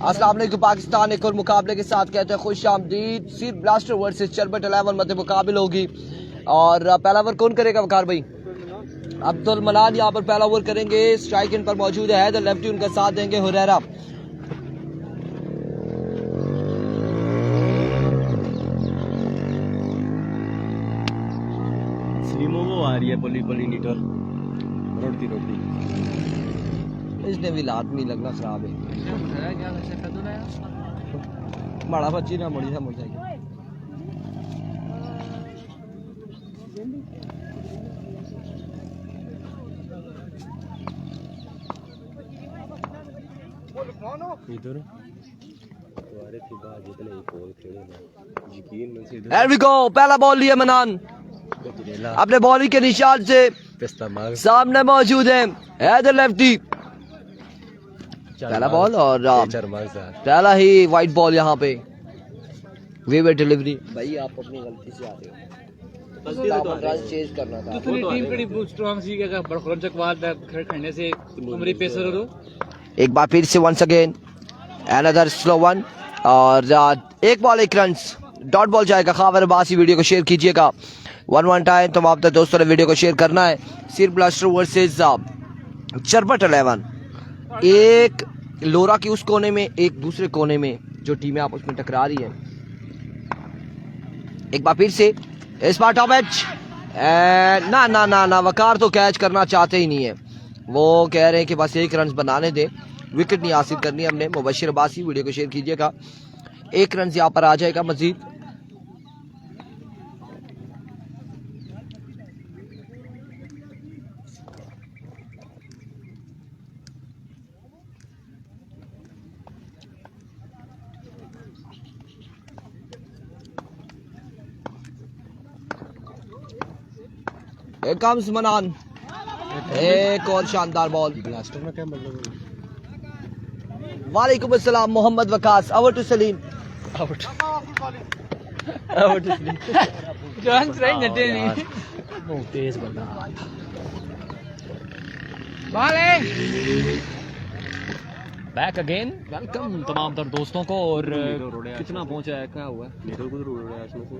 अस्सलाम वालेकुम पाकिस्तान एक और मुकाबले के साथ कहते हैं खुश आमदीद। सीर ब्लास्टर वर्सेस चरबट 11 मध्य मुकाबले होगी और पहला ओवर कौन करेगा वकार भाई? अब्दुल मनान यहाँ पर पहला ओवर करेंगे। स्ट्राइक इन पर मौजूद है हैदर लेफ्टी, उनका साथ देंगे हुरैरा। वो आ रही है पली पली नीटर रोटी रोटी इसने भी लात नहीं लगना खराब है। बड़ा बच्ची ना मुड़ी था मोटरसाइकिल। इधर तुम्हारे की बात जितने ही बॉल खेले ना यकीन मन से Here we go, पहला बॉल लिया मनान अपने बॉलिंग के निशान से सामने मौजूद है हैदर लेफ्टी। पहला बॉल और पहला ही वाइट बॉल यहाँ पे। वे डिलीवरी भाई आप अपनी गलती से आ रहे हो, चेंज करना था। टीम बड़ी स्ट्रांग सी का बड़खरचक वाद खेलने से तुम्हारी पेसर हो। एक बार फिर से once again another slow one और एक बॉल एक रन डॉट बॉल जाएगा। खावर अब्बासी वीडियो को शेयर कीजिएगा 1-1 टाइम। तो आप दोस्तों ने वीडियो को शेयर करना है। सीर ब्लास्टर वर्सेस चरबट 11, एक लोरा की उस कोने में एक दूसरे कोने में जो टीमें आपस में टकरा रही है। एक बार फिर से इस बार टॉप एच ना ना ना ना वकार तो कैच करना चाहते ही नहीं है। वो कह रहे हैं कि बस एक रन बनाने दे, विकेट नहीं हासिल करनी हमने। मुबशिर अब्बासी वीडियो को शेयर कीजिएगा। एक रन यहाँ पर आ जाएगा मजीद। कम्स मनान, एक और शानदार बॉल। ब्लास्टर में क्या मतलब है? वालेकुम अस्सलाम Mohammad Waqas. Over to Saleem. Out to Saleem. जान से नटे नहीं बहुत तेज बंदा बॉल है। बैक अगेन वेलकम तमाम तर दोस्तों को। और कितना पहुंचा है, क्या हुआ है? नीटर को रोड है इसमें से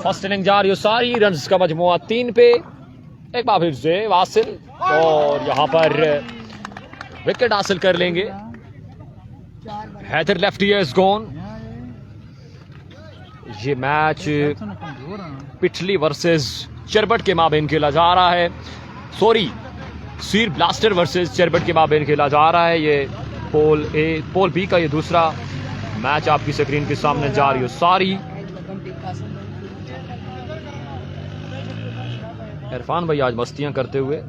फर्स्ट इनिंग जा रही हो सारी रन्स का मजमुआ 3 पे। एक बार फिर से वासिल और यहाँ पर विकेट हासिल कर लेंगे। Haider lefty is gone. ये मैच पिछली वर्सेस चरबट के माबेन खेला जा रहा है। सॉरी, सीर ब्लास्टर वर्सेस चरबट के माबेन खेला जा रहा है। ये पोल बी का ये दूसरा मैच आपकी स्क्रीन के सामने जा रही हो सारी। इरफान भाई आज मस्तियां करते हुए।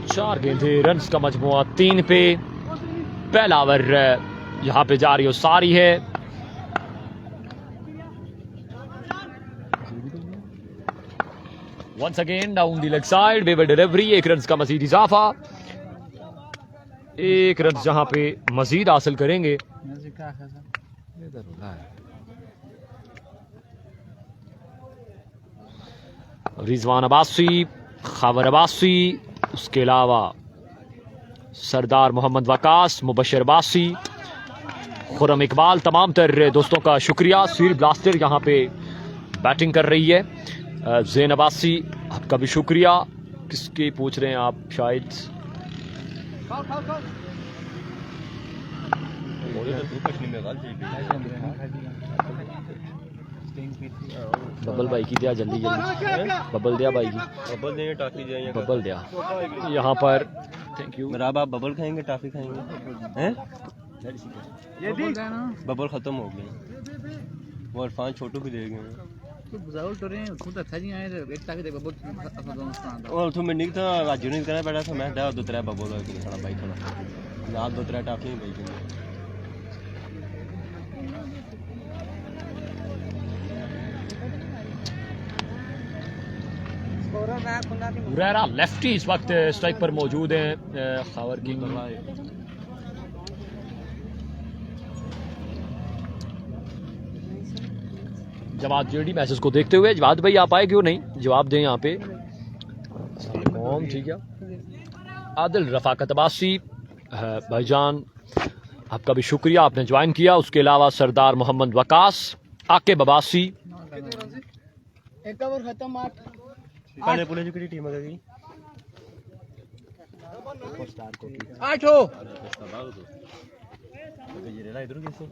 चार गेंदें, रन्स का मजमुआ 3 पे। पहला ओवर यहाँ पे जा रही हो सारी है। Once again down the leg side, बेवर डिलीवरी। एक रन का मजीद इजाफा, एक रन जहां पे मजीद हासिल करेंगे। रिजवान अब्बासी, खावर अब्बासी, उसके अलावा सरदार मोहम्मद वकास, मुबशिर अब्बासी, खुरम इकबाल, तमाम तर दोस्तों का शुक्रिया। सीर ब्लास्टर यहाँ पे बैटिंग कर रही है। ज़ैन अब्बासी, आपका भी शुक्रिया। किसके पूछ रहे हैं आप? शायद बबल भाई की दिया, जल्दी जल्दी बबल दिया भाई की। बबल देंगे, टॉफी जाएंगे। बबल दिया यहाँ पर। Thank you. मेरा आप बबल खाएंगे, टॉफी खाएंगे हैं? बबल खत्म हो गई। वो इरफान छोटू भी दे गए। तो बुझाओ टोरे खुद अच्छा जी आए एक ताकि देखो बहुत अपन दोनों स्थान था और तो मैं निक था आज नहीं करना बैठा था मैं डा दो त्रै बबो लो कि साला भाई थोड़ा ना दो त्रै टाफी भाई हुरैरा लेफ्टी इस वक्त स्ट्राइक पर मौजूद हैं खावर की जवाब जेडी मैसेज को देखते हुए जवाब भाई आप आए क्यों नहीं जवाब दें यहाँ पे कौन ठीक है आदिल रफाकत अब्बासी भाईजान आपका भी शुक्रिया आपने ज्वाइन किया उसके अलावा सरदार मोहम्मद वकास आके बबासी एक ओवर खत्म 8 पहले पुलिस की टीम आ गई 8 हो ये रेला इधर कैसे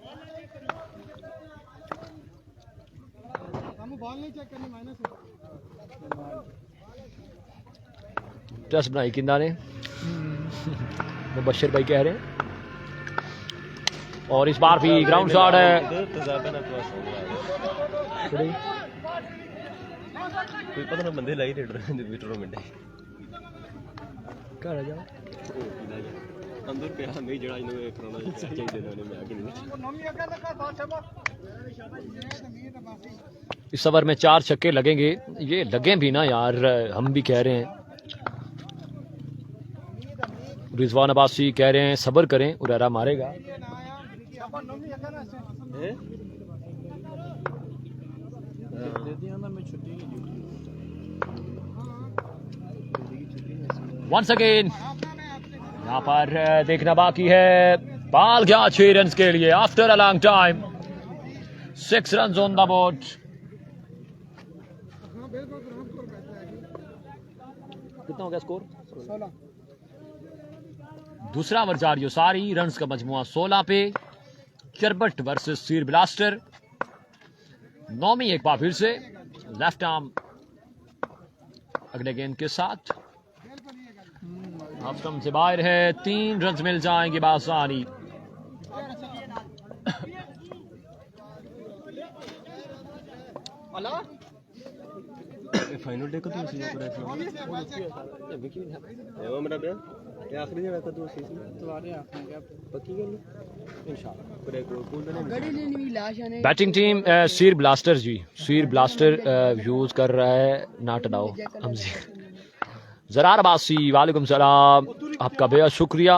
हम बॉल नहीं चेक करनी माइनस टेस्ट बनाई किंदा ने मुबशर भाई कह रहे हैं और इस बार भी ग्राउंड शॉट है कोई पता ना बंदे लाई रेडर टूर्नामेंट घर आ जाओ अंदर पे हमें जड़ा इन्होंने कराना चाहिए देने में आगे नहीं इस ओवर में 4 छक्के लगेंगे ये लगे भी ना यार हम भी कह रहे हैं रिजवान अब्बासी कह रहे हैं सब्र करें उरेरा मारेगा वंस अगेन यहाँ पर देखना बाकी है बाल गया 6 रन के लिए after a long time 6 run on the board कितना हो गया स्कोर 16 दूसरा ओवर जारी सारी रन्स का मजमुआ 16 पे चरबट वर्सेस सीर ब्लास्टर नौमी एक बार फिर से लेफ्ट आर्म अगले गेंद के साथ ऑफ स्टंप से बाहर है 3 रन मिल जाएंगे बासानी फाइनल डे का तो उसी पर ऐसा है मेरा बयान ये आखिरी जगह का तो उसी तुम्हारे आंखें क्या पक्की गल इंशाल्लाह पर एक कूल देने गड़ी लेनी भी लाश आने बैटिंग टीम सीर ब्लास्टर जी सीर ब्लास्टर यूज कर रहा है नाट डाओ हमसे जरार अब्बासी वालेकुम सलाम आपका बेहद शुक्रिया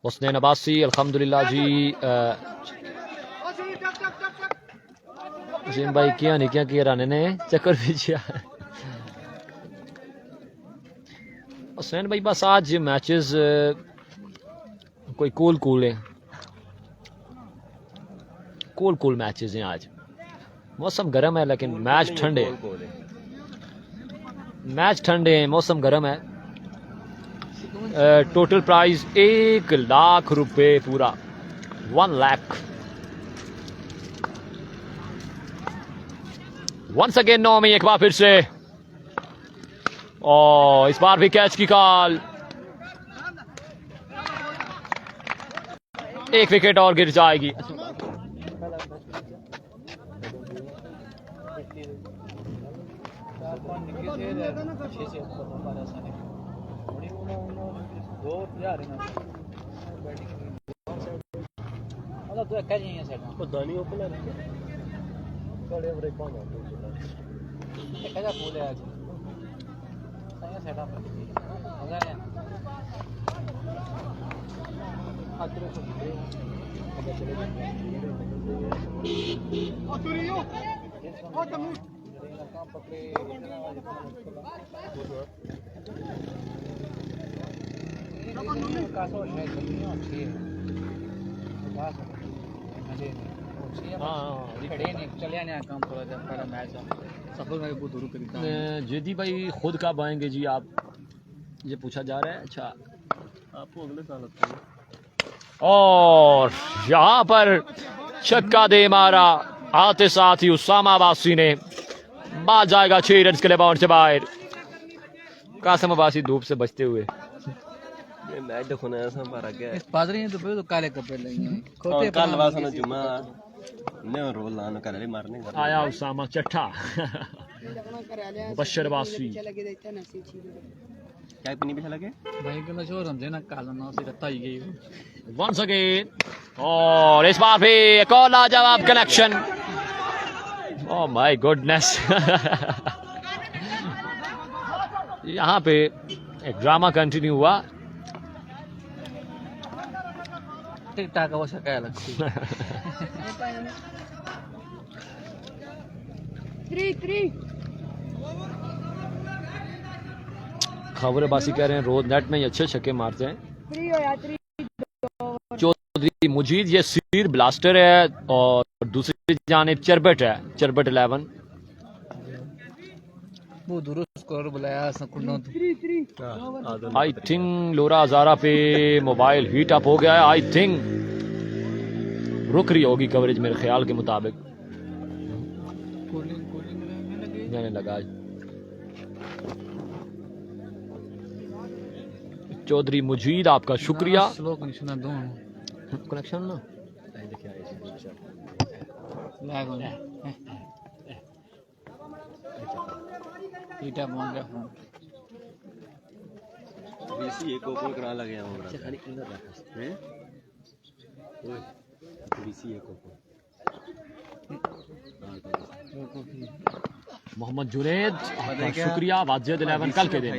हुसनैन अब्बासी अल्हम्दुलिल्लाह जी जिम भाई क्या नहीं क्या किया राने ने चक्कर पीछे हुसैन भाई बस आज मैचेस कोई कूल है कूल मैचेस हैं आज मौसम गर्म है लेकिन मैच ठंडे हैं मौसम गर्म है टोटल प्राइस 1 लाख रुपए पूरा 1 लाख वंस अगेन 9 में एक बार फिर से और इस बार भी कैच की कॉल एक विकेट और गिर जाएगी दानी ओपनर बड़े बड़े कौन है कैसा फूल है आज सही सेटअप है मजा है जेदी भाई खुद कब आएंगे जी आप ये पूछा जा रहा है अच्छा आपको अगले साल आता है और यहाँ पर छक्का दे मारा आते साथ ही उसामा अब्बासी ने बाल जाएगा 6 रन के लिए बाउंड से बाहर कासिम अब्बासी धूप से बचते हुए मैच देखो ना ऐसा हमारा क्या है इस पादरी ने तो काले कपड़े लगे और कल वासना जुमा ने रोल लान कर मारने का आया उसामा चट्ठा मुबशर बासी क्या पनी पे लगे भाई के शोर समझे ना काला ना से रत्ता ही गई वंस अगेन और इस बार भी एक और लाजवाब कनेक्शन। ओह माय गुडनेस यहाँ पे एक ड्रामा कंटिन्यू हुआ। टिक टाक वो शकाय लगती 3-3 खबरबासी कह रहे हैं रोज नेट में ही अच्छे छक्के मारते हैं। 3 हो या 3 चौधरी मुजीद ये सीर ब्लास्टर है और दूसरी जानिब चरबट है, चरबट 11। वो दुरुस्त स्कोर बुलाया सकुनो 3-3 आई थिंक लोरा हजारा पे मोबाइल हीट अप हो गया है। आई थिंक रुक रही होगी कवरेज मेरे ख्याल के मुताबिक। कूलिंग जाने लगा चौधरी मुजीद आपका शुक्रिया। स्लो कनेक्शन दो कनेक्शन ना लैग हो जाए हीट अप हो गया फोन बीसी एक ओपन करा लगे हैं खाली क्लीनर रखा है ओए बीसी एक ओपन मोहम्मद जुनेद आपका शुक्रिया। वाजिद 11 कल के दिन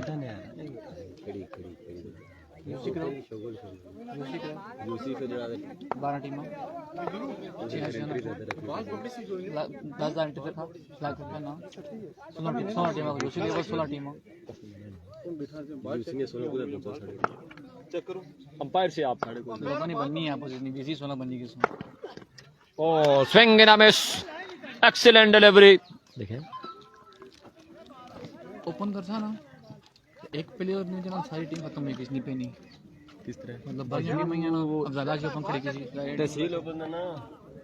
खड़ी खड़ी यूसी को जरा 12 टीम 10 एंट्री से था फ्लैग पे ना 16 टीम को यूसी के 16 टीम यूसी ने 16 को पहुंचा साढ़े चेक करो अंपायर से आप लोगों ने बननी है पोजीशन बीसी 16 बननी किस और swing in a miss excellent delivery. देखें ओपन कर ना एक प्लेयर ने जना सारी टीम खत्म हुई किसनी पे नहीं किस तरह मतलब बाकी टीम में ना अब ज्यादा जो ओपन खड़ी किसी तहसील ओपन ना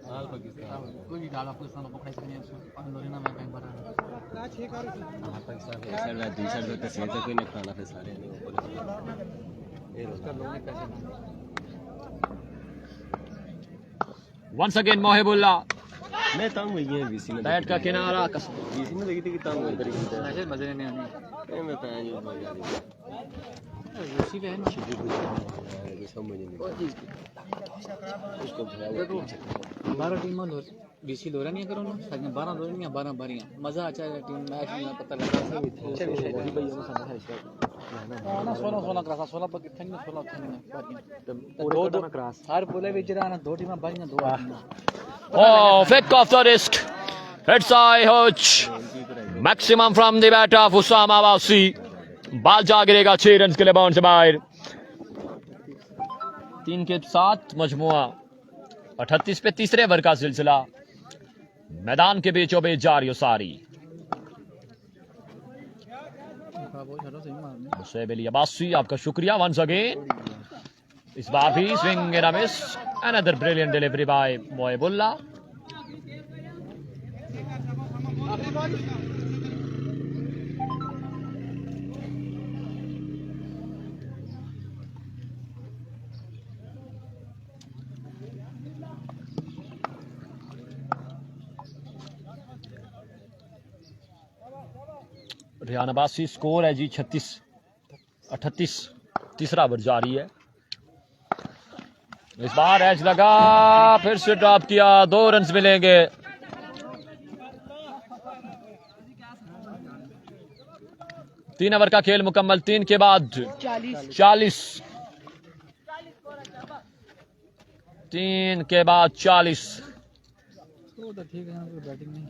हाल पाकिस्तान कोई भी गाला पाकिस्तान को खड़ी करने है अंदर ना मैं कहीं बता पाकिस्तान एक साइड दूसरी साइड पे तहसील से कोई नहीं खाना फिर सारे नहीं ऊपर ये उसका लोग ने पैसे ना वंस अगेन मोहिबुल्ला मैं तंग हुई है बीसी में बैट का किनारा बीसी में लगी थी कि तंग हुई तरीके ऐसे मजे नहीं आने मैं पैन जो हो जा रही यूसी पे है ना है समझ नहीं उसको देखो 12 टीम लो बीसी लोरा नहीं करो ना साथ 12 लोरा नहीं 12 बारियां मजा अच्छा है टीम मैच में पता लगा चल वही भाई हम समझ है ना 16 क्रास 16 पर कितने 16 बारियां दो क्रास हर बोले भी जरा ना 2 टीम बारियां 2 Oh, fake off the wrist. It's I Hodge. Maximum from the bat of Usama Basi. बाल जा गिरेगा 6 रन के लिए बाउंड से बाहर। 3 के 7 मजमुआ 38 पे तीसरे ओवर का सिलसिला मैदान के बीचों बीच जारी सारी। मुसैब अली अब्बासी आपका शुक्रिया वंस अगेन। इस बार भी swing and a miss. Another brilliant delivery by Mohibulla. Rehan Abbasi score है जी 36-38 तीसरा ओवर जारी है। इस बार एज लगा फिर से ड्रॉप किया 2 रन मिलेंगे। तीन ओवर का खेल मुकम्मल 3 के बाद 40 3 के बाद 40 तो ठीक है कोई बैटिंग नहीं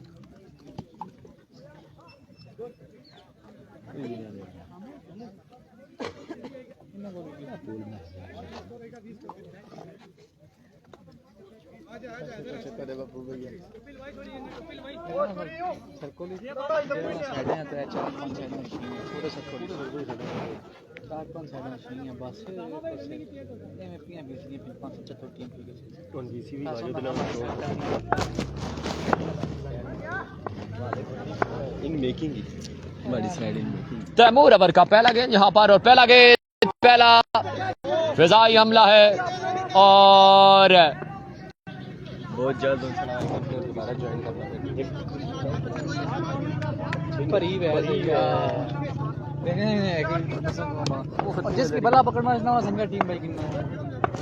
सरकोली साइडें तो 4-5 साइडें पूरे सरकोली 4-5 साइडें बस में पिया बीसी 5-7 टीम की बीसी भी बाजू दिला इन मेकिंग हमारी side in making. Taimur over का पहला गेंद यहां पर और पहला गेंद पहला फिजाई हमला है और बहुत जल्द दोबारा ज्वाइन करना भरी वैसी जिसकी बल्ला पकड़ना इसना संगा टीम भाई किन्ना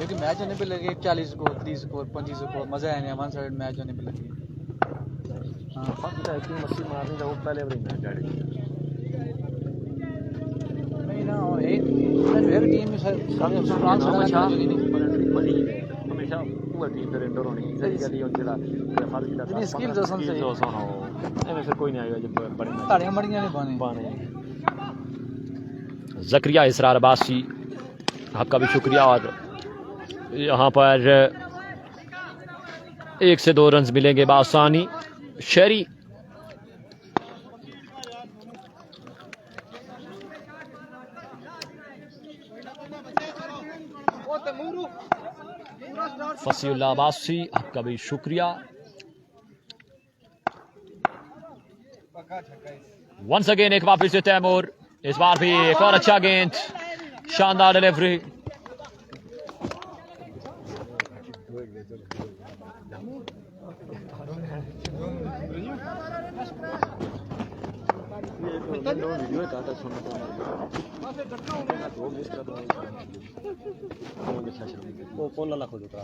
लेकिन मैच होने पे लगे 40 स्कोर 30 स्कोर 25 स्कोर मजा आया नहीं वन साइड मैच होने पे लगे हां पक्का है कि मस्सी मारने का वो पहले भी मैच आड़ी नहीं ना एक टीम में काफी स्ट्रांग हमेशा पूरा टीम के रेंडर होनी सही गली और जरा फर्ज की इतनी स्किल्स असन से हो एमे फिर कोई नहीं आएगा जब बड़ी ताड़ियां मड़ियां नहीं बाने ज़करिया इसरार अब्बासी आपका भी शुक्रिया। और यहाँ पर 1 से 2 रन मिलेंगे बासानी। शहरी फसीउल्लाह अब्बासी आपका भी शुक्रिया। वंस अगेन एक बार फिर से तैमूर, इस बार भी एक और अच्छा गेंद, शानदार डिलीवरी। वो कौन ला खोजो करा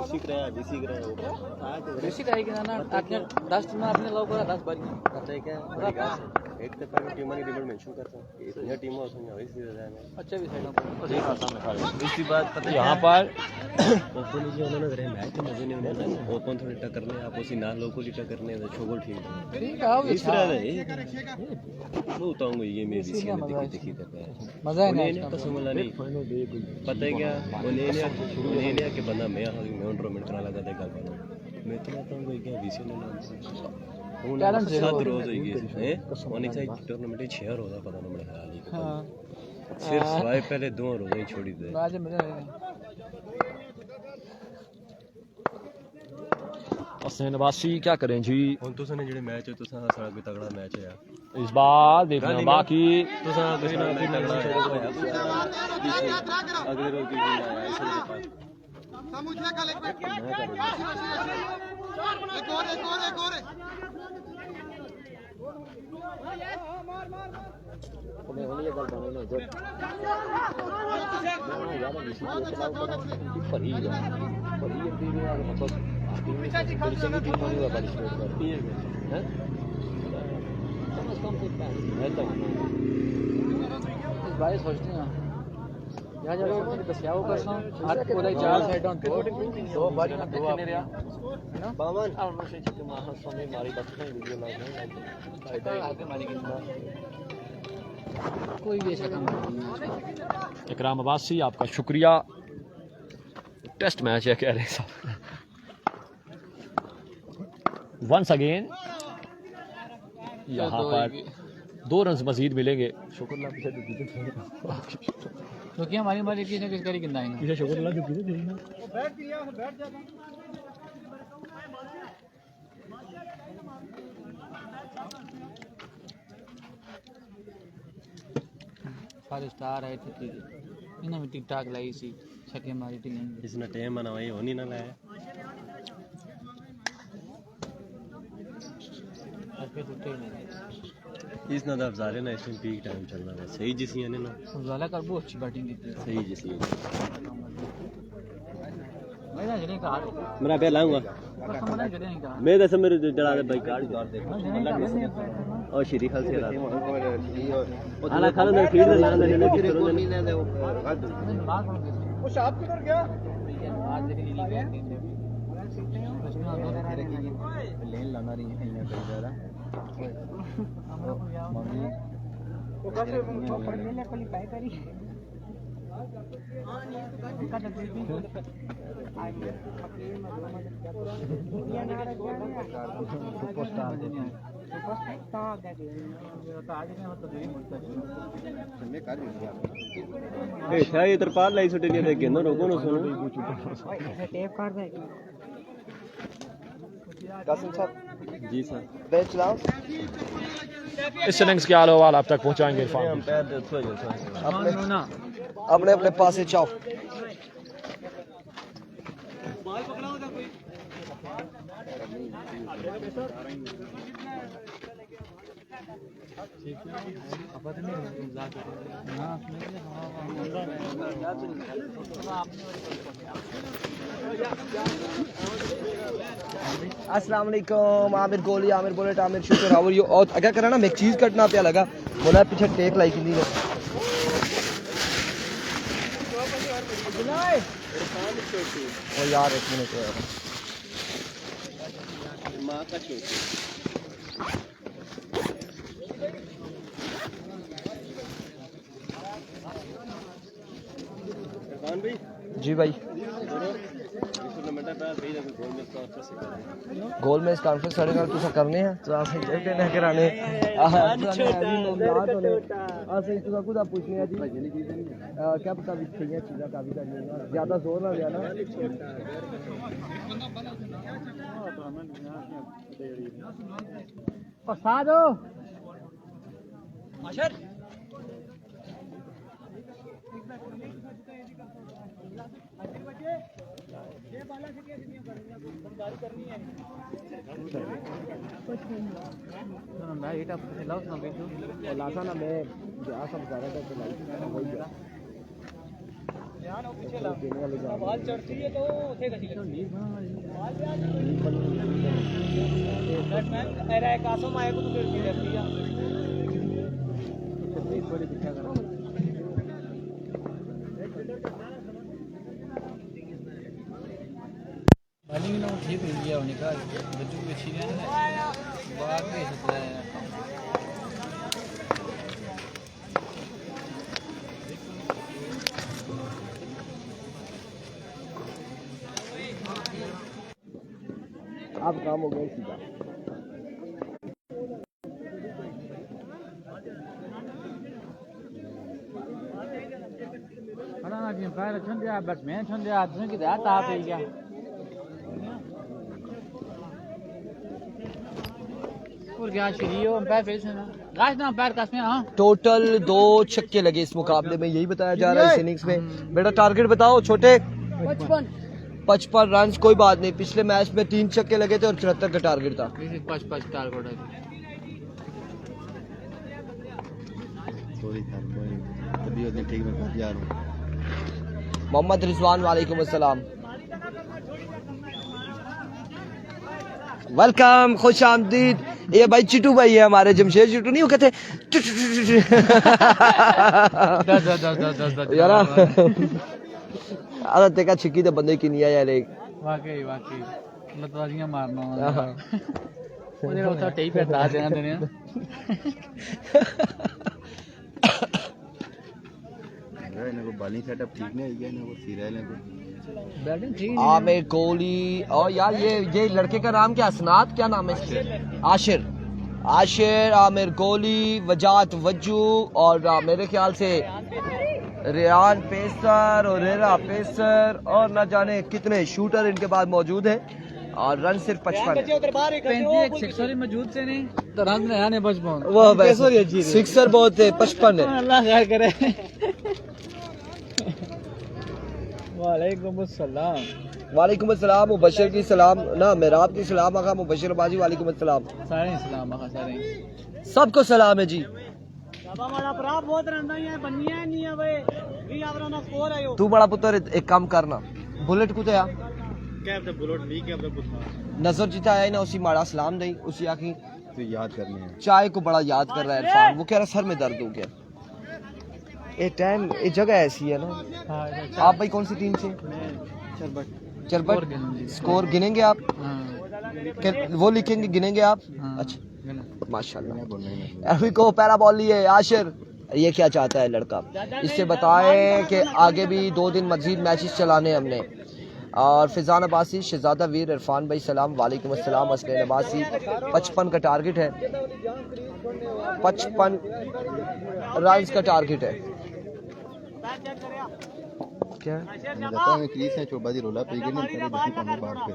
सीख रहा है सीख रहा है बेसिक है कि ना आपने 10 टीम आपने लॉक करा 10 बारी पता है क्या एक तो पहले टीम की टेबल मेंशन करता हूं ये टीम हो समझ इस तरह है अच्छा भी साइड इसी बात पता यहाँ पर ओपन जी उन्होंने करे मैच तो मजे नहीं होने ओपन थोड़ी टक्करने आप उसी ना लोगों की टक्करने तो छोगल ठीक है ठीक है इस तरह है वो बताऊंगा ये मेरी सी देखी मजा है नहीं तो समझ नहीं पता है क्या उन्हें के बंदा मैं टूर्नामेंट करा लगा था गल मैं तो बताऊं कोई क्या विषय ने नाम टैलेंट 7 रोज होगी है ओनिक्स टूर्नामेंट 6 रोज पता नहीं मेरे ख्याल ही हां सिर्फ सिवाय पहले 2 रोज ही छोड़ी दे आज मजा नहीं हसन अब्बासी क्या करें जी। हुन तुसने जेडे मैच है तुसा सारा कोई तगड़ा मैच है इस बार देखना बाकी तुसा कोई ना कोई तगड़ा है अगले रोज की आया इसके पास मुझे कल एक और मैं होने ये गल बने ना जब मैं यार इसी को चलाओ पर ही टीम है मतलब टीम में संगी टीम होने वाला पार्टिसिपेट करती है कम से कम तो है तो इस बार सोचते हैं यहाँ जब सोचते हैं क्या होगा सो हर पूरा 4 साइड ऑन 2 बारी ना 2 आपने है ना बावन और मैं सोच के मां समय मारी बात नहीं वीडियो लाइव नहीं आगे मारी की कोई भी ऐसा काम नहीं। इकराम अब्बासी आपका शुक्रिया। टेस्ट मैच है कह रहे हैं साहब। वंस अगेन यहाँ पर 2 रन मजीद मिलेंगे। शुक्र क्योंकि हमारी हमारी किसी ने किस करी कितना आएगा शुक्र बैठ जाता सारे स्टार आए थे इन्हें भी टिक टाक लाई सी छक्के मारी टीम इसने टाइम बनावा ये होनी ना लाया फिर टूटे नहीं इस ना अफजाले ना इसमें पीक टाइम चलना है सही जिसी ने ना ज़ाला कर बहुत अच्छी बैटिंग की थी सही जिसी मैं ना जने कहा मेरा पे लाऊंगा मैं जने नहीं कहा मैं दस मेरे जड़ा दे भाई कार्ड जोर दे और श्री खाल से आला खाला ने फीड ला दे ने किस तरह नहीं ले दे वो शाप किधर गया आज देखिए नीली बैट लेन लाना रही है कहीं जरा मम्मी तो कैसे पढ़ लेने कोई पाई करी ये तरपाल लाई सुटे नहीं देखे ना रोको ना सुनो टेप काट दे कासिम साहब जी सर बैच चलाओ। इस इनिंग्स के आलो वाल आप तक पहुंचाएंगे इरफान। हम पैर दे थोड़ा अपने अपने अपने पास से चाओ। अस्सलाम वालेकुम आमिर गोली Aamir bullet Aamir shooter how are you और क्या करा ना मैं चीज कटना पे लगा बोला पीछे टेक लाई की नहीं ओ यार एक मिनट माँ का छोटी इरफान भाई जी भाई गोल में इस कॉन्फ्रेंस साढ़े नाल तुसा करने हैं तो आप इंटरव्यू ना कराने सही तुसा खुदा पूछने हैं जी क्या पता भी सही चीज़ें काफी करनी ज्यादा जोर ना लिया ना पसादो मैं ये टप लाओ ना बेचो लासा ना मैं जा सब सारा का लाई वही ध्यान हो पीछे ला आवाज चढ़ती है तो उठेगा जी बैट्समैन एरा कासम आए को तो फिर भी रहती है थोड़ी पीछा करो बॉलिंग ना ठीक हो गया होने का बच्चों के अच्छी है बात नहीं सकता है अब काम हो गया सीधा ना जी पैर छन दिया बैट्समैन छन दिया आदमी की दात आ पे गया और क्या शरीयो पैर फिर से ना गाइस ना पैर कस में हां टोटल 2 छक्के लगे इस मुकाबले में यही बताया जा रहा है इस इनिंग्स में बेटा टारगेट बताओ छोटे 55 रन कोई बात नहीं पिछले मैच में 3 छक्के लगे थे और 74 का टारगेट था 5 टारगेट है सॉरी सर तभी उतने ठीक में कर जा रहा हूं मोहम्मद रिजवान वालेकुम अस्सलाम वेलकम खुश आमदीद ये भाई चिटू भाई है हमारे जमशेद चिटू नहीं वो कहते यार अरे तेरा छिकी तो बंदे की नहीं आया ले वाकई लतवाजियां मारना वो जरा उतना टेई पे दाद देना देने इनको बॉलिंग सेटअप ठीक नहीं है इनको सीरियल है बैटिंग ठीक आमिर कोहली और यार ये लड़के का नाम क्या असनाद क्या नाम है इसके आशिर आमिर कोहली वजात वज्जू और मेरे ख्याल से रियान पेसर और रेरा पेसर और न जाने कितने शूटर इनके पास मौजूद हैं और रन सिर्फ 55 सिक्सर मौजूद से नहीं तो रन नया ने बचपन वो सिक्सर बहुत है 55 है अल्लाह खैर करे वालेकुम अस्सलाम वालेकुम अस्सलाम मुबशर की सलाम ना मेराब की सलाम आका मुबशर बाजी वालेकुम अस्सलाम सारे सलाम आका सारे सबको सलाम है जी तू बड़ा पुत्र एक काम करना बुलेट को तो यार नजर जिता आया ना उसी माड़ा सलाम दई उसी आखी तो याद करने हैं चाय को बड़ा याद कर रहा है इरफान वो कह रहा सर में दर्द हो गया ये टाइम ये जगह ऐसी है ना आप भाई कौन सी टीम से चरबट स्कोर गिनेंगे आप वो लिखेंगे गिनेंगे आप अच्छा माशाल्लाह अभी को पहला बॉल लिए आशिर ये क्या चाहता है लड़का इससे बताएं कि आगे भी 2 दिन मजीद मैचेस चलाने हमने और फिजान अब्बासी शहजादा वीर इरफान भाई सलाम वालेकुम अस्सलाम असलैन अब्बासी 55 का टारगेट है 55 रन का टारगेट है क्या बताओ मैं क्रीज है चौबाजी रोला पे गिने करे देखी पाने बाहर पे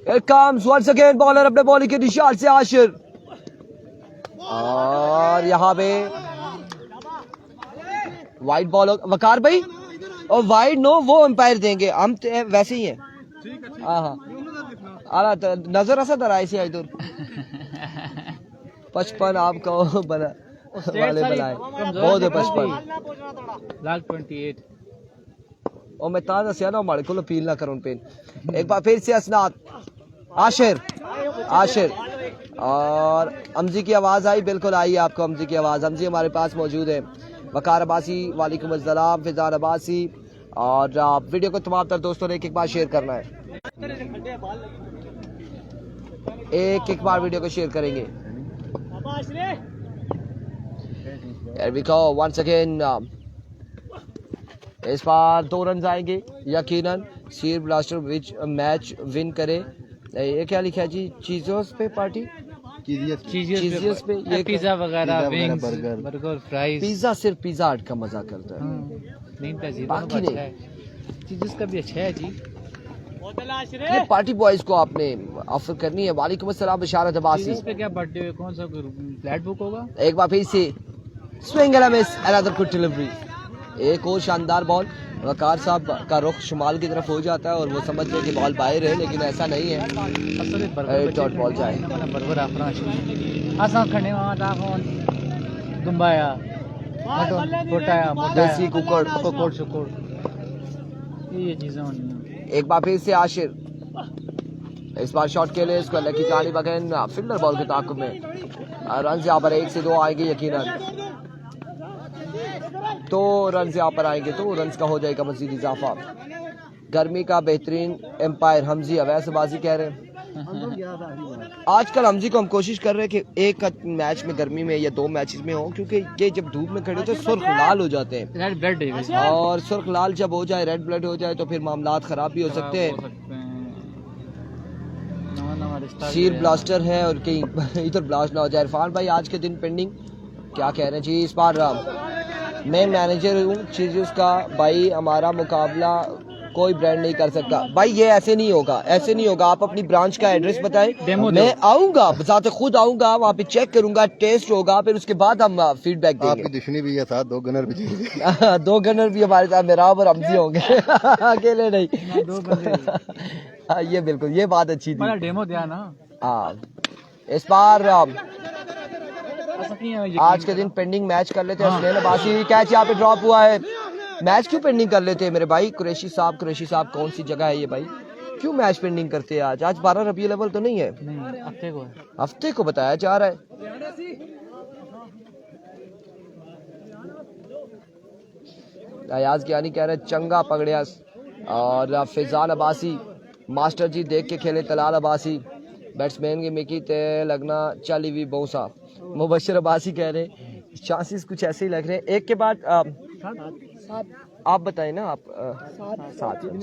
Here comes once again bowler अपने बॉलिंग के निशान से आशिर और यहाँ पे वाइट बॉल वकार भाई और वाइड नो वो अंपायर देंगे, हम वैसे ही हैं। हाँ हाँ आला नजर ऐसा दराई से इधर 55 आपको बना वाले बनाए बहुत है 55 लाख 28 और मैं ताजा से ना हमारे को अपील ना करूं पेन। एक बार फिर से असनाद आशिर आशिर और अमजी की आवाज आई, बिल्कुल आई आपको अमजी की आवाज। अमजी हमारे पास मौजूद है। वकार अब्बासी वालेकुम अस्सलाम, फिजान अब्बासी। और वीडियो को तमाम तर दोस्तों ने एक बार शेयर करना है, एक बार वीडियो को शेयर करेंगे। Here we go once again। इस बार 2 रन आएंगे यकीनन। सीर ब्लास्टर विच मैच विन करे। ये क्या लिखा है जी? चीजोस पे पार्टी, चीजियस पे ये पिज्जा वगैरह, विंग्स, बर्गर, फ्राइज। पिज्जा सिर्फ पिज्जा हट का मजा करता है, नहीं पे जीरो बाकी अच्छा नहीं। है, चीजेस का भी अच्छा है जी। ये पार्टी बॉयज को आपने ऑफर करनी है। वालेकुम अस्सलाम बशारत अब्बासी। चीजेस पे क्या बर्थडे कौन सा फ्लैट बुक होगा? एक बार फिर से swing and miss, another good delivery. एक और शानदार बॉल। वकार साहब का रुख शुमाल की तरफ हो जाता है और वो समझ रहे कि बॉल बाहर है, लेकिन ऐसा नहीं है। असले बर्गर डॉट बॉल जाए बर्गर afra असा खने वाला कौन दुंबाया मटन पोटाया देसी कुकड़। कोकोड़ शुकोड़ ये चीजें होनी हैं। एक बार फिर से आशिर इस बार शॉट के लिए इसको अल्लाह की जानिब अगेन फील्डर बॉल के ताक़ुब में रन यहाँ पर 1 से 2 आएंगे यकीनन। 2 रन यहाँ पर आएंगे, 2 रन का हो जाएगा मजीद इजाफा। गर्मी का बेहतरीन एम्पायर हमजी अवैस बाजी कह रहे हैं। आजकल हमजी को हम कोशिश कर रहे हैं कि एक मैच में गर्मी में या 2 मैचेस में हो, क्योंकि ये जब धूप में खड़े होते हैं सुर्ख लाल हो जाते हैं। रेड ब्लड है वैसे। और सुर्ख लाल जब हो जाए, रेड ब्लड हो जाए, तो फिर मामलात खराब भी हो सकते हैं। शीर ब्लास्टर है और कहीं इधर ब्लास्ट ना हो जाए। इरफान भाई आज के दिन पेंडिंग क्या कह रहे हैं जी? इस बार मैं मैनेजर हूँ चीज़ का भाई, हमारा मुकाबला कोई ब्रांड नहीं कर सकता। भाई ये ऐसे नहीं होगा, ऐसे नहीं होगा। आप अपनी ब्रांच का एड्रेस बताएं, मैं आऊंगा, साथ खुद आऊंगा, वहाँ पे चेक करूंगा, टेस्ट होगा, फिर उसके बाद हम फीडबैक देंगे। आपकी दुश्मनी भी है साथ, 2 गनर भी 2 गनर भी हमारे साथ, मेरा और हमजी होंगे अकेले नहीं। 2 बंदे ये बिल्कुल, ये बात अच्छी थी। डेमो दिया ना। हाँ इस बार आज के दिन पेंडिंग मैच कर लेते हैं। सुनील अब्बासी कैच यहाँ पे ड्रॉप हुआ है। मैच क्यों पेंडिंग कर लेते हैं मेरे भाई? कुरैशी साहब कौन सी जगह है ये भाई? क्यों मैच पेंडिंग करते हैं आज 12 रबी लेवल तो नहीं है? नहीं, हफ्ते को बताया जा रहा है। अयाज ज्ञानी कह रहे चंगा पगड़ियास। और फिजान अब्बासी मास्टर जी देख के खेले तलाल अब्बासी। बैट्समैन की मिकी ते लगना चाली भी बहुसा। मुबशर अब्बासी कह रहे चांसेस कुछ ऐसे ही लग रहे हैं। एक के बाद आप बताएं ना। आप 7 रन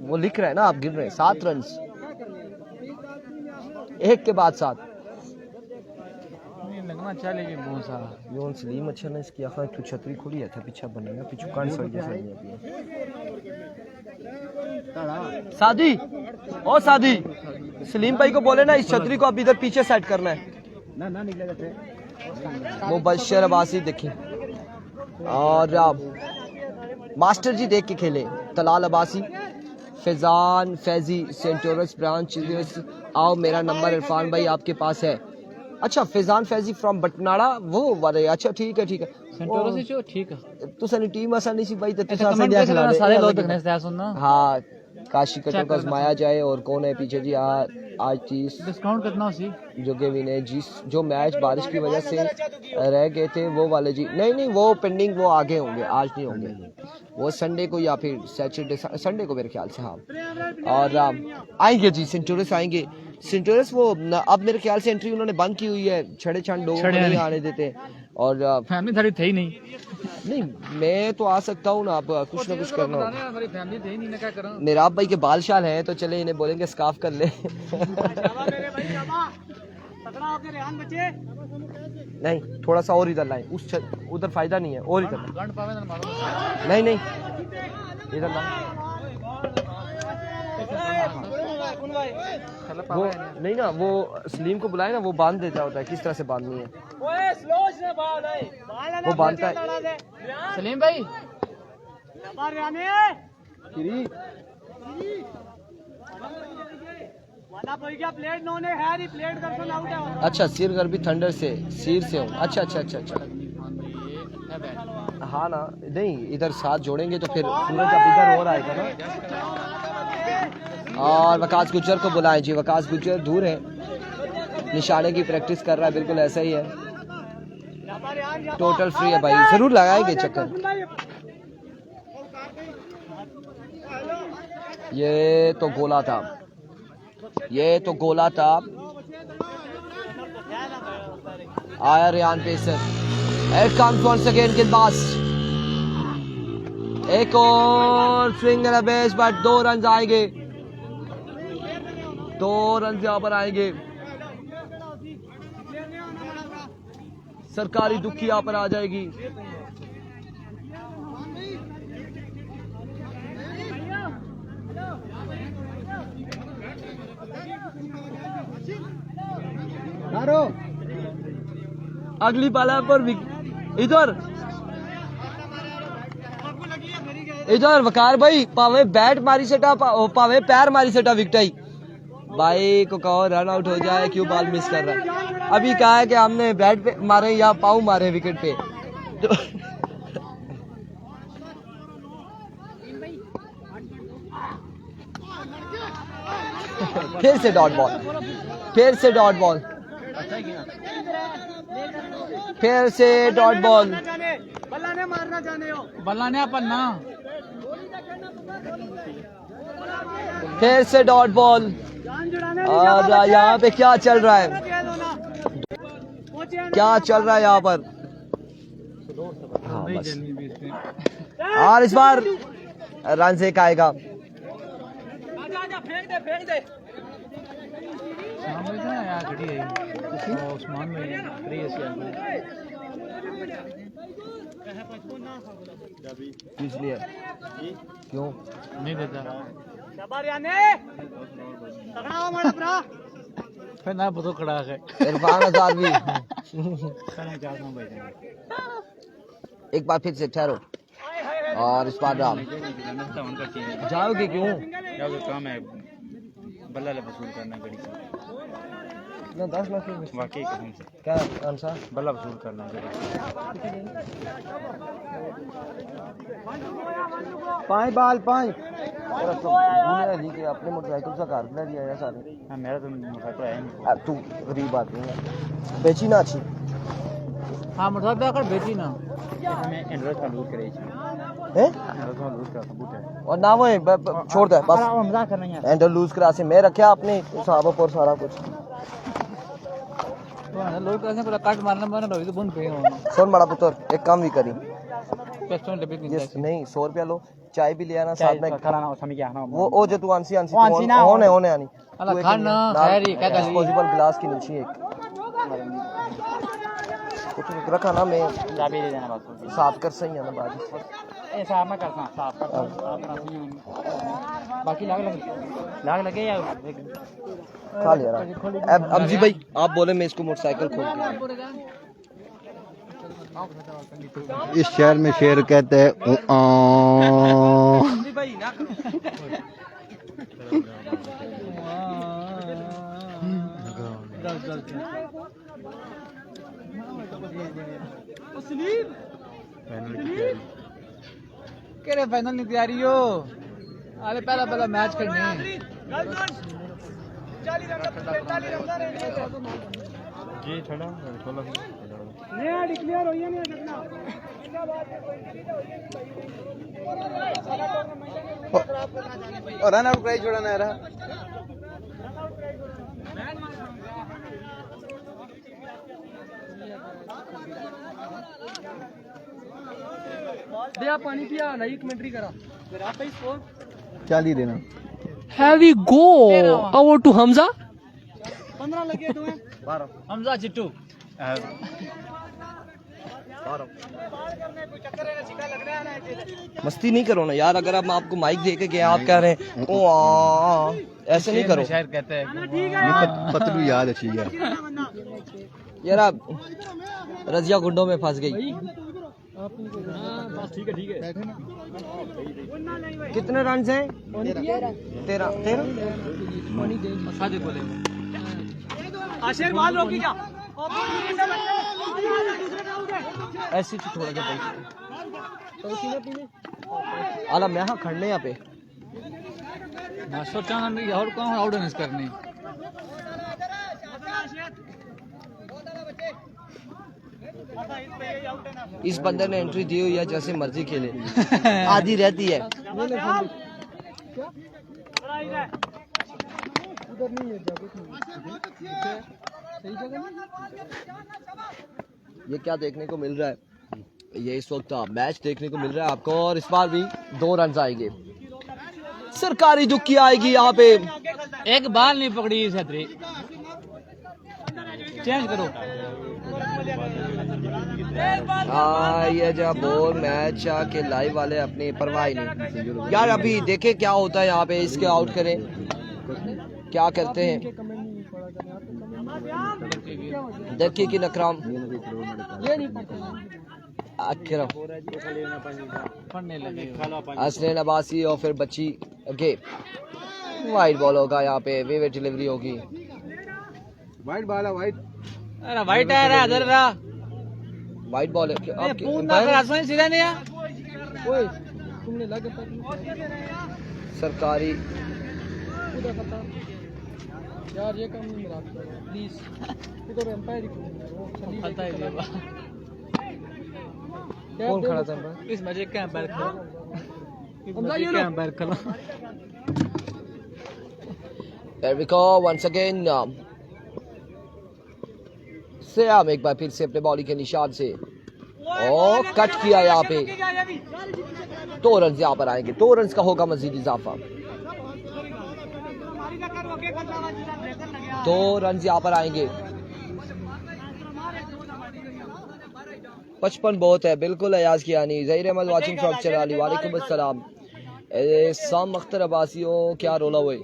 वो लिख रहे हैं ना, आप गिन रहे हैं 7 रन एक के बाद 7 लगना चलेगी बहुत सारा। योन सलीम अच्छा ना इसकी आखिर तू छतरी खुली है था पीछे बनेगा पीछे कान सड़ गया सादी ओ सादी सलीम भाई को बोले ना इस छतरी को अब इधर पीछे सेट करना है ना निकले मुबशर अब्बासी देखिए और मास्टर जी देख के खेले तलाल अब्बासी फैजान फैजी सेंटोरस ब्रांच आओ मेरा नंबर इरफान भाई आपके पास है। अच्छा फैजान फैजी फ्रॉम बटनाड़ा वो वाले। अच्छा ठीक है सेंटोरस ही ठीक है तू सनी टीम आसानी सी भाई तो सारे लोग देखने से सुनना। हाँ काशी कटों का आजमाया जाए और कौन है पीछे जी आज चीज डिस्काउंट कितना सी जो के विनय जी जो मैच बारिश की वजह से रह गए थे वो वाले जी नहीं वो पेंडिंग वो आगे होंगे आज नहीं होंगे वो संडे को या फिर सैटरडे संडे को मेरे ख्याल से। हाँ और आएंगे जी सेंटोरस आएंगे। सेंटोरस वो अब मेरे ख्याल से एंट्री उन्होंने बंद की हुई है छड़े छान लोगों को नहीं आने देते और फैमिली थोड़ी थी नहीं मैं तो आ सकता हूँ ना आप कुछ ना कुछ करना हो। हमारी फैमिली थी नहीं मैं क्या करूं। मेरा भाई के बाल शाल हैं तो चले इन्हें बोलेंगे स्काफ कर ले। नहीं थोड़ा सा और इधर लाएं उस उधर फायदा नहीं है और इधर नहीं इधर ला वो नहीं ना वो सलीम को बुलाए ना वो बांध देता होता है किस तरह से बांधनी है वो बांधता है। सलीम भाई अच्छा सिर गर्भी थंडर से सिर से हो। अच्छा अच्छा अच्छा अच्छा हाँ ना, नहीं इधर साथ जोड़ेंगे तो फिर सूरज अब इधर और आएगा ना। और वकास गुज्जर को बुलाएं जी। वकास गुज्जर दूर है, निशाने की प्रैक्टिस कर रहा है, बिल्कुल ऐसा ही है। टोटल फ्री है भाई, जरूर लगाएंगे चक्कर। ये तो गोला था, ये तो गोला था। आया Riyan pacer, it comes once again गेंदबाज। एक और swing and a base, but 2 run आएंगे, 2 रन यहाँ पर आएंगे। सरकारी दुखी यहाँ पर आ जाएगी। अगली बाला पर इधर वकार भाई पावे बैट मारी सटा पावे पैर मारी सटा विकेट भाई को कहो रन आउट हो जाए, क्यों बॉल मिस कर रहा है। अभी कहा है कि हमने बैट पे मारे या पाऊ मारे विकेट पे तो फिर से डॉट बॉल, फिर से डॉट बॉल, फिर से डॉट बॉल। बल्ला ने अपन ना, फिर से डॉट बॉल। और यहाँ पे क्या चल रहा है, क्या चल रहा है यहाँ पर। हाँ बस, और इस बार रन से आएगा। इसलिए क्यों नहीं देता फिर ना बहुत खड़ा है इरफान आजाद भी। एक बार फिर से ठहरो, और इस बार जाओगे क्यों? काम है बल्ला वसूल करना गड़ी ना 10 लाख वाकई कसम से। क्या कौन सा बल्ला वसूल करना गड़ी 5 बाल 5 अपने मोटरसाइकिल से कार बना दिया है सारे। मेरा तो मोटरसाइकिल है नहीं। अब तू गरीब आदमी है, बेची ना अच्छी। हाँ मोटरसाइकिल आकर बेची ना, हमें एंड्रॉइड का लूट करे हैं एंड्रॉइड का लूट करा सबूत है। और ना वो छोड़ दे बस, मजाक करना है एंडर लूज करा से मैं रखा अपने साहब पर सारा कुछ। लोग कैसे पूरा काट मारना मारना रही तो बंद पे हो सुन बड़ा पुत्र, एक काम भी करी, पेस्टोन डब्बे की ये नहीं 100 रुपया लो, चाय भी ले आना साथ में। कराना हो समझ गया ना वो ओ जो तू आंसी आंसी आंसी ना होने होने आनी अल्लाह खाना खैर ही क्या कर डिस्पोजेबल गिलास की नीचे एक कुछ रखा ना, मैं चाबी दे देना बस साफ कर सही है ना बाद ए साफ मैं करता साफ कर अपना बाकी लाग लगे या खा लिया। अब जी भाई आप बोले, मैं इसको मोटरसाइकिल खोल दूं। इस शहर में शेर कहते हैं केरे फाइनल की तैयारी हो, अरे पहला मैच करने जी थोड़ा डिक्लेयर होइए नहीं सकना। रन आउट प्राइज छोड़ना है रहा। दिया पानी पिया नहीं कमेंट्री करा स्कोर 40 देना। Heavy go over to Hamza 15 लगे 2 हैं 12 हमजा चिट्टू मस्ती नहीं करो ना यार, अगर आप आपको माइक दे के आप कह रहे हैं ओ ऐसे नहीं करो शायद कहते हैं पतलू याद अच्छी है यार। आप रजिया गुंडों में फंस गई। बस ठीक है ठीक है। कितने रन हैं? 13 साजिद बोले ऐसी थोड़ा सा आला मैं हाँ खड़ने यहाँ पे मास्टर चांद नहीं और कौन आउट मिस करनी इस बंदे ने एंट्री दी हुई है, जैसे मर्जी खेले आधी रहती है। ये क्या देखने को मिल रहा है, ये इस वक्त मैच देखने को मिल रहा है आपको, और इस बार भी 2 रन आएंगे। सरकारी दुखी आएगी यहाँ पे। एक बाल नहीं पकड़ी छतरी चेंज करो ये जब बोल मैच के लाइव वाले अपनी परवाह ही नहीं यार। अभी देखे क्या होता है यहाँ पे, इसके आउट करें क्या करते हैं। देखिए कि नकराम अकरम पढ़ने लगे असलैन अब्बासी और फिर बच्ची ओके। वाइड बॉल होगा यहाँ पे, वेवे डिलीवरी होगी। वाइट बाल है वाइट। अरे वाइट आ रहा इधर रहा वाइड बॉल है पूना कर आसमान सिरा नहीं है ओए तुमने लगे सरकारी यार ये काम नहीं मेरा प्लीज इधर एम्पायर फलता है ये कौन खड़ा था? इस मजे का एम्पायर खड़ा इस मजे का एम्पायर खड़ा There we go once again. Siam एक बार फिर से अपने बॉलिंग के निशान से और कट किया यहाँ पे। 2 रन यहाँ पर आएंगे, 2 रन का होगा मजीद इजाफा। 2 रन यहाँ पर आएंगे। 55 बहुत है बिल्कुल। अयाज कियानी, ज़हीर अहमद वाचिंग फ्रॉम चराली, वालेकुम अस्सलाम। साम अख्तर अब्बासियों क्या रोला हुए।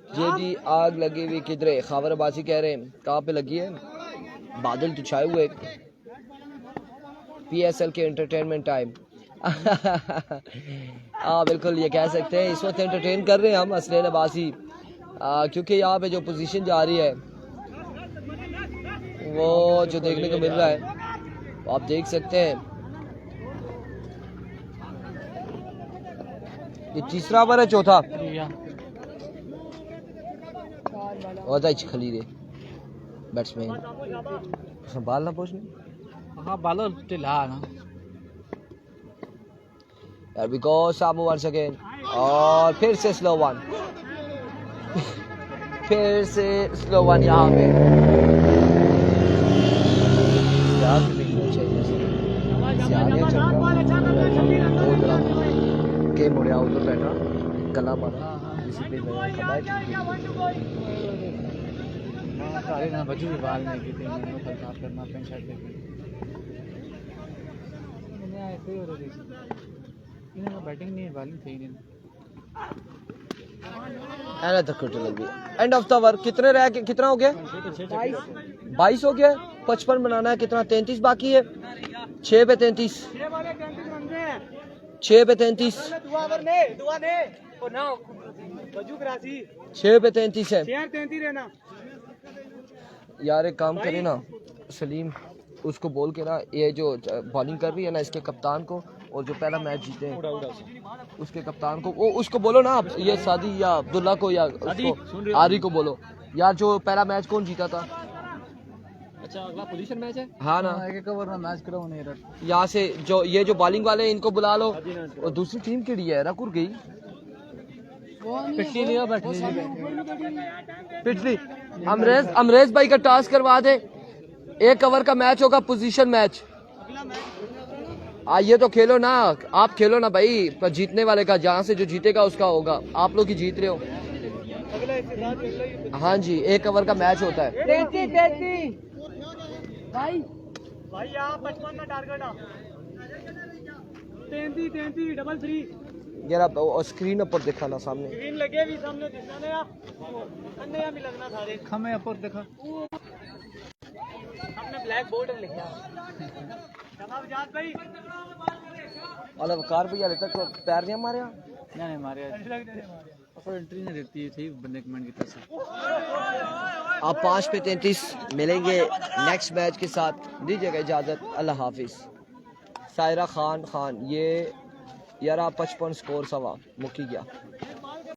जेडी आग लगी हुई किधरे, खावर अब्बासी कह रहे हैं कहाँ पे लगी है, बादल तो छाए हुए। PSL के एंटरटेनमेंट टाइम बिल्कुल ये कह सकते हैं। इस वक्त एंटरटेन कर रहे हैं हम असलैन अब्बासी, क्योंकि यहाँ पे जो पोजीशन जा रही है वो जो देखने को मिल रहा है वो आप देख सकते हैं। ये तीसरा ओवर है, चौथा खलीरे बैट्समैन बाल ना पोछने। हाँ बालो टिला ना There we go, Samu once again. और फिर से स्लो वन फिर से स्लो वन यहाँ पे। गेम हो रहा उधर बैठा गला मारा सारे ना बजू भी बाल नहीं कीते मैंने कल साफ करना पेन शर्ट लेके मैंने ऐसे ही हो रही थी इन्हें बैटिंग नहीं है बॉलिंग सही नहीं। एंड ऑफ द ओवर कितने रह गए, कितना हो गया 22 हो गया। 55 बनाना है, कितना 33 बाकी है। 6 पे 33 6 पे 33 6 पे 33 है यार। एक काम करे ना सलीम, उसको बोल के ना ये जो बॉलिंग कर रही है ना इसके कप्तान को, और जो पहला मैच जीते हैं उसके कप्तान को, वो उसको बोलो ना आप, ये सादी या अब्दुल्ला को या उसको आरी को बोलो यार, जो पहला मैच कौन जीता था। अच्छा अगला पोजीशन मैच है। हाँ ना, एक ओवर में मैच करो नहीं रहा यहाँ से जो ये जो बॉलिंग वाले हैं इनको बुला लो। और दूसरी टीम के लिए रकुर गई पिछली लिया बैठी पिछली। अमरेज भाई का टास्क करवा दे। 1 ओवर का मैच होगा, पोजीशन मैच। ये तो खेलो ना, आप खेलो ना भाई, पर जीतने वाले का, जहाँ से जो जीतेगा उसका होगा। आप लोग ही जीत रहे हो। हाँ जी, 1 ओवर का मैच होता है। 33 भाई आप 55 में टारगेट आ 33 डबल 3 यार आप स्क्रीन ऊपर दिखाना सामने। स्क्रीन लगे भी सामने दिखना ना अन्य भी लगना सारे हमें ऊपर देखा हमने ब्लैक बोर्ड लिखा अलवकार भी हाले तक पैर नहीं मारे नहीं मारे और एंट्री नहीं देती थी बंदे कमेंट की तरफ से। अब 5 पे 33 मिलेंगे नेक्स्ट मैच के साथ। दीजिएगा इजाज़त, अल्लाह हाफिज़। सायरा खान ये 55 स्कोर सवा मुक्की गया।